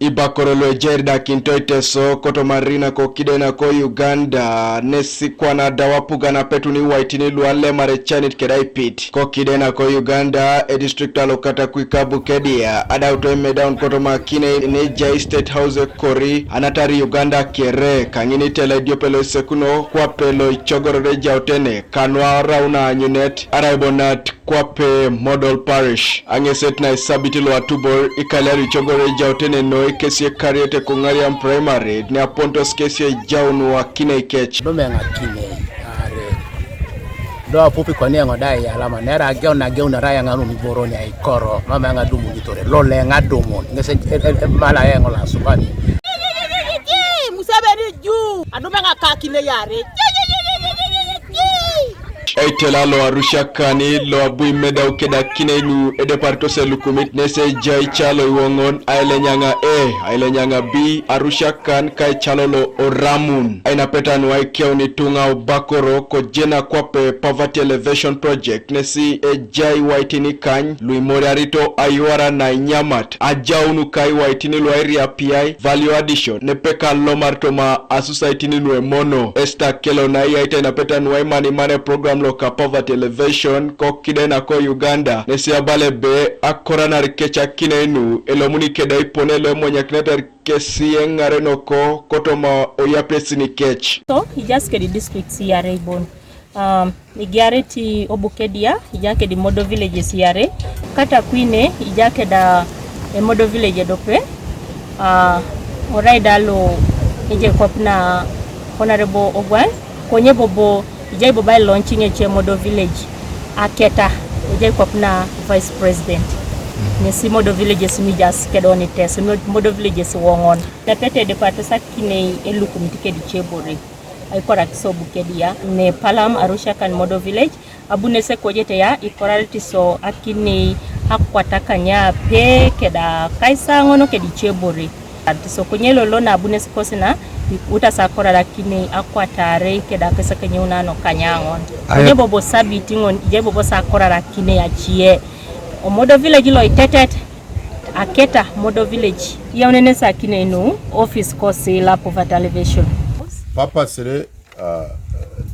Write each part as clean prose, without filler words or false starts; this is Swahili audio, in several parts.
Obakor lo jerda kintoite so Kotoma rina ko kidena ko Uganda nesi kwana dawapuga na petuni waitini luale marechanit kedai pit ko kidena ko Uganda e district alokata kuikabu kedia adauto medown Kotoma kine neja state house kori anatari Uganda kere kangini tele diopelo sekuno kwa pelo chogorore jautene kanwa rauna nyunet araibonat kwape model parish angeset na isabiti lo atubor ikaleri chogore jautene no kesi kariete kungariam primary ni apontos kesi jaunu wa kine kech do menga kine are do apupi kwa niango dai alama nera ageo na ageo na raya nganu miboroni ya ikoro no menga dumu nitore lo lenga dumu ngese mala yengo la subani musabeni juu adu menga kakine yare Aitelalo arusha kani lo abui meda ukeda kinenu edeparto se lukumit nese jai chalo iwongon aile nyanga B arusha kan kai chalo lo oramun aina petan wa Aikeun tunga Obakor ko jena kwape poverty elevation project nesi jai waitini kan luimori arito ayuara na nyamat ajaunu kai waitini lo area PI value addition nepeka lomartoma asusaitini lo mono esta kelo na aita petan wa mane program ka poverty elevation ko kidena ko Uganda nesia balebe akorana rikecha kinenu elomuni kedai ponelo monyaknetar kesien areno ko Kotoma oyapesini kech so he just get the district CRA bon igareti obukedia ijake di model village CRA kata kwine ijake da model village dope oraidalo ije kopna honorable Ogwan konye bobo ijai bobai launching a model village aketa ijai kopna vice president nesi model villages mi just kedoni test model villages wongon tapete department sakine elukumitike di chebore ay korak so bukedia ne palam arusha kan model village abunese kojete ya ikoralti so akini akwataka nya pe keda kaisa ngono kedi chebore so konyelo lona abunese kosina uta sakora lakini akwatare keda pesa kenyuna no kanyangon jebo bo sabiti ngon jebo bo sakora lakini achie o model village lo itetet aketa model village yaunene sakine no office course la poverty elevation purposely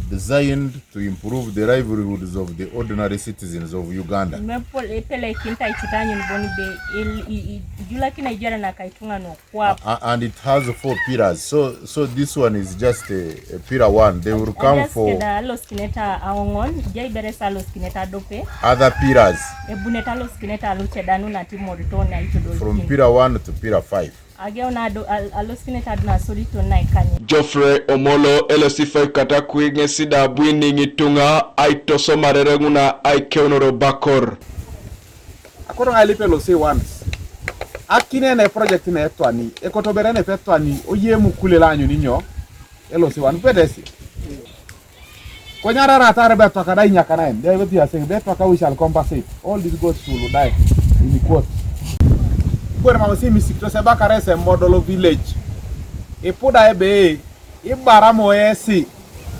designed to improve the livelihoods of the ordinary citizens of Uganda. And it has 4 pillars. So this one is just a pillar 1. They will come for other pillars from pillar 1 to pillar 5. Joffrey Omolo elosifa kata kuinge sida bwini ngitunga aitoso marerenguna Aikeun Obakor akoro ngalipe lo say once akine na project na etwani ekotobere na petwani oyemu kulela anyu ninyo elo say one pedesi konyara ratare beto kadai nyakana en they will say beto ka we shall compensate all these goes to die in the court kwa mama si misikto se bakarese model village ipuda ebe ibaramo esi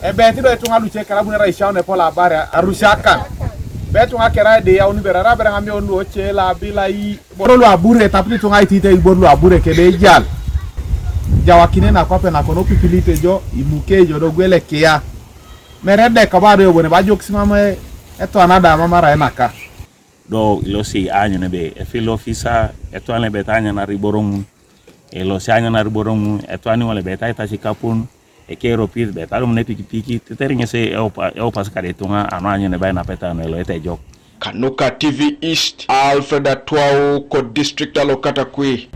ebe tido etunga chekala bunera ishaone pola bara arushakan betunga kera de ya unibera rabera ngami onu ochela bila yi bolu abure tapli tunga itite bolu abure kebe jal jawakine na kwape na kono pipilite jo imuke jo do gwele kia merede kabare yobone bajoksimama eto anada mamara enaka do ilosi anyo nebe efil officer eto ane betanya na riborong ilosi anyo na riborong eto ane wale betay tasikapun ekero pir betalo mne piki teteringe se eu paskare tunga anyo nebe na petano elo ete jok Kanuka TV East Alfred Atwao ko district alokata kui